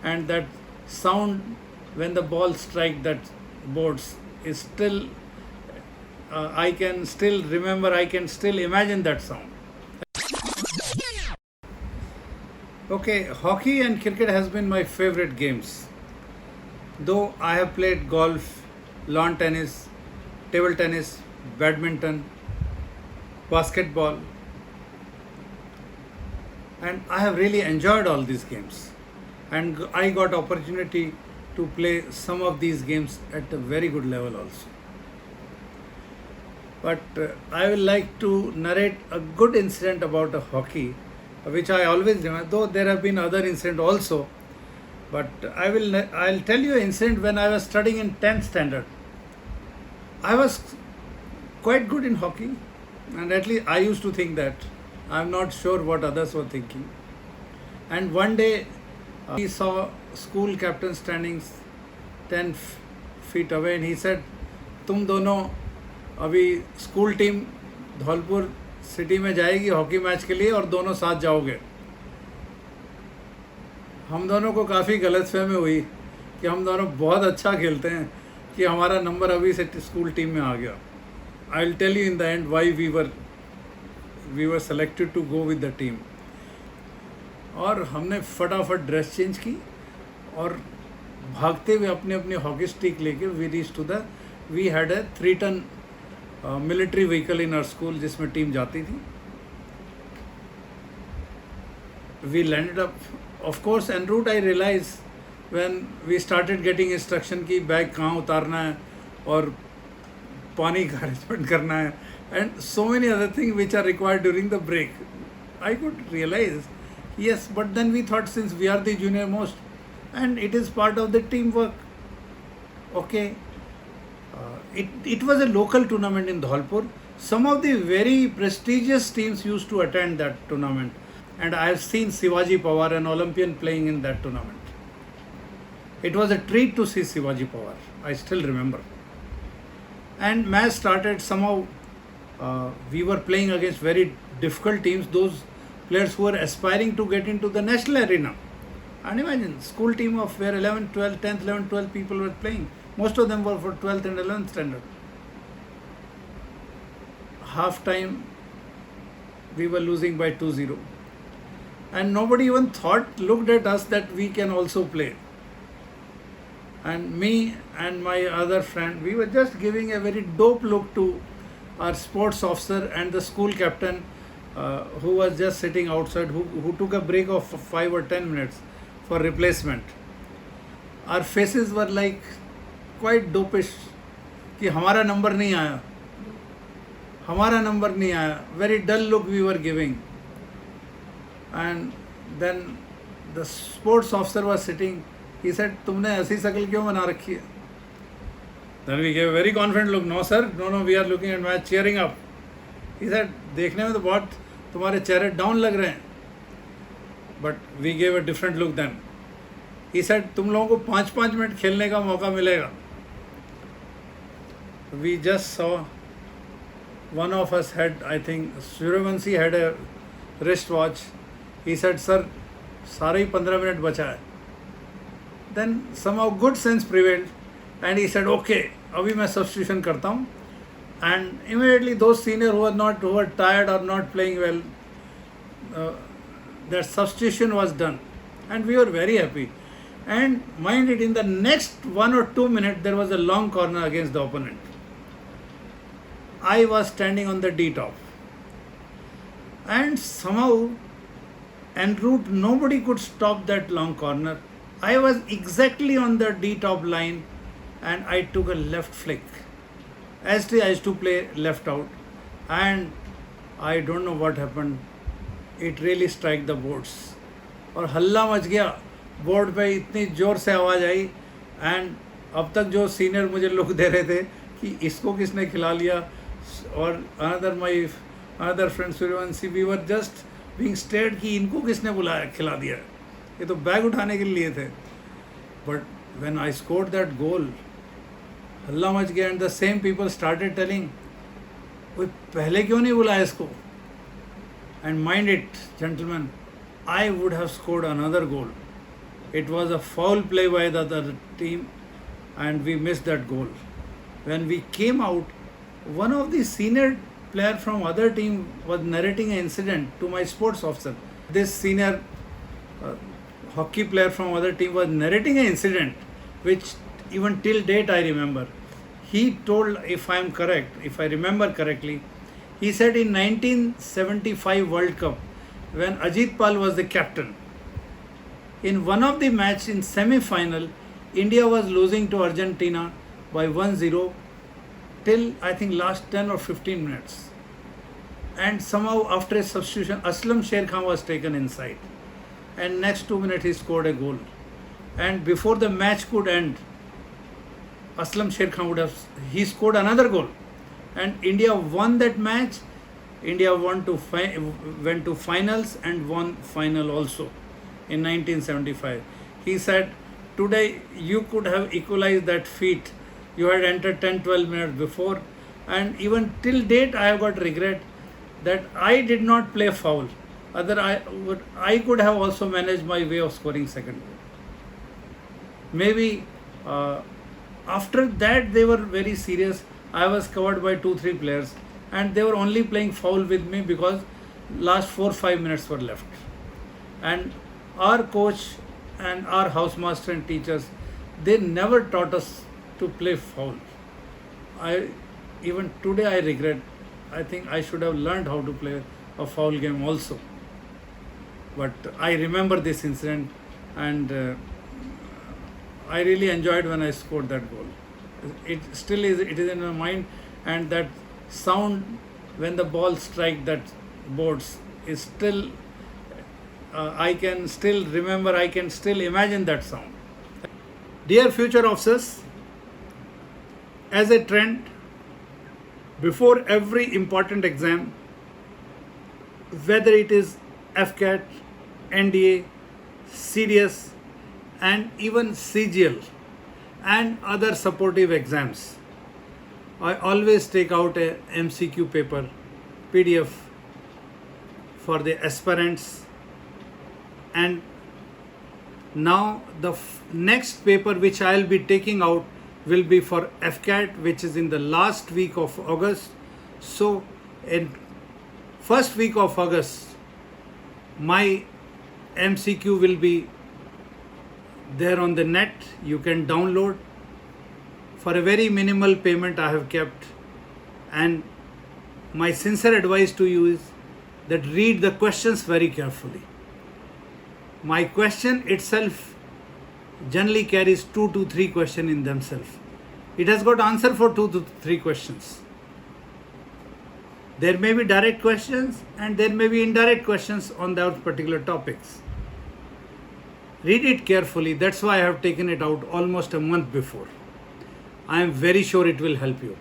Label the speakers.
Speaker 1: and that sound when the ball strike that boards is still, I can still remember, I can still imagine that sound. Okay, hockey and cricket has been my favorite games. Though I have played golf, lawn tennis, table tennis, badminton, basketball, and I have really enjoyed all these games. And I got opportunity to play some of these games at a very good level also. But I will like to narrate a good incident about a hockey, which I always remember. Though there have been other incidents also, but I'll tell you an incident when I was studying in 10th standard. I was quite good in hockey, and at least I used to think that. I'm not sure what others were thinking. And one day, he saw school captain standing 10 feet away, and he said, "तुम दोनों अभी school team Dholpur city में जाएगी hockey match के लिए और दोनों साथ जाओगे." हम दोनों को काफ़ी गलतफहमी हुई कि हम दोनों बहुत अच्छा खेलते हैं कि हमारा नंबर अभी से स्कूल टीम में आ गया. I will tell you in the end why we were selected to go with the team. और हमने फटाफट ड्रेस चेंज की और भागते हुए अपने अपने हॉकी स्टिक लेके we had a 3 ton military vehicle in our school जिसमें टीम जाती थी. We landed up, of course en route I realise when we started getting instruction की बैग कहाँ उतारना है और पानी का अरेंजमेंट करना है and so many other thing which are required during the break. I could realise yes, but then we thought since we are the junior most and it is part of the teamwork. Okay, it was a local tournament in Dholpur. Some of the very prestigious teams used to attend that tournament, and I have seen Shivaji Pawar, an Olympian, playing in that tournament. It was a treat to see Shivaji Pawar. I still remember. And match started somehow. We were playing against very difficult teams. Those players who were aspiring to get into the national arena. And imagine, school team of where 11th, 12th, 10th, 11th, 12th people were playing. Most of them were for 12th and 11th standard. Half time, we were losing by 2-0. And nobody even looked at us that we can also play. And me and my other friend, we were just giving a very dope look to our sports officer and the school captain, who was just sitting outside, who took a break of 5 or 10 minutes for replacement. Our faces were like quite dopish कि हमारा number नहीं आया, हमारा number नहीं आया. Very dull look we were giving. And then the sports officer was sitting. He said, तुमने ऐसी शक्ल क्यों बना रखी है? Then we gave a very confident look. No sir, no, we are looking at match, cheering up. He said, देखने में तो बहुत तुम्हारे चेहरे डाउन लग रहे हैं. But we gave a different look then. He said, तुम लोगों को 5-5 मिनट खेलने का मौका मिलेगा. We just saw one of us had, I think Suryavanshi had a wrist watch. He said, sir सारे ही 15 मिनट बचा है. Then somehow good sense prevailed and he said, okay अभी मैं सब्स्टिट्यूशन करता हूँ. And immediately those seniors who were tired or not playing well, that substitution was done, and we were very happy. And mind it, in the next 1 or 2 minutes there was a long corner against the opponent. I was standing on the D top, and somehow en route nobody could stop that long corner. I was exactly on the D top line, and I took a left flick. As I used to play left out, and I don't know what happened. It really struck the boards. और हल्ला much गया board पे, इतनी ज़ोर से आवाज़ आई. And अब तक जो सीनियर मुझे लुक दे रहे थे कि इसको किसने खिला लिया, और another friend Suryavanshi, we were just being stared कि इनको किसने बुलाया, खिला दिया. ये तो बैग उठाने के लिए थे. But when I scored that goal, हल्ला मच गया. And the same people started telling, कोई पहले क्यों नहीं बुलाया इसको. And mind it gentleman, I would have scored another goal It was a foul play by the other team and we missed that goal. When we came out, one of the senior player from other team was narrating an incident to my sports officer. This senior hockey player from other team was narrating an incident which even till date I remember. He told, if I am correct, if I remember correctly, he said in 1975 World Cup, when Ajit Pal was the captain, in one of the match in semi-final, India was losing to Argentina by 1-0 till I think last 10 or 15 minutes. And somehow after a substitution, Aslam Sher Khan was taken inside. And next 2 minutes he scored a goal. And before the match could end, Aslam Sher Khan he scored another goal. And India won that match. India went to finals and won final also in 1975. He said, today you could have equalized that feat. You had entered 10-12 minutes before, and even till date I have got regret that I did not play foul. I could have also managed my way of scoring second goal. Maybe after that they were very serious. I was covered by 2-3 players and they were only playing foul with me because last 4-5 minutes were left. And our coach and our housemaster and teachers, they never taught us to play foul. Even today I regret. I think I should have learned how to play a foul game also. But I remember this incident and I really enjoyed when I scored that goal. It still is. It is in my mind, and that sound when the ball strike that boards is still. I can still remember. I can still imagine that sound. Dear future officers, as a trend, before every important exam, whether it is FCAT, NDA, CDS, and even CGL and other supportive exams, I always take out a MCQ paper, PDF for the aspirants. And now the next paper which I will be taking out will be for FCAT, which is in the last week of August. So in first week of August, my MCQ will be there on the net. You can download for a very minimal payment I have kept. And my sincere advice to you is that read the questions very carefully. My question itself generally carries 2 to 3 questions in themselves. It has got answer for 2 to 3 questions. There may be direct questions and there may be indirect questions on those particular topics. Read it carefully. That's why I have taken it out almost a month before. I am very sure it will help you.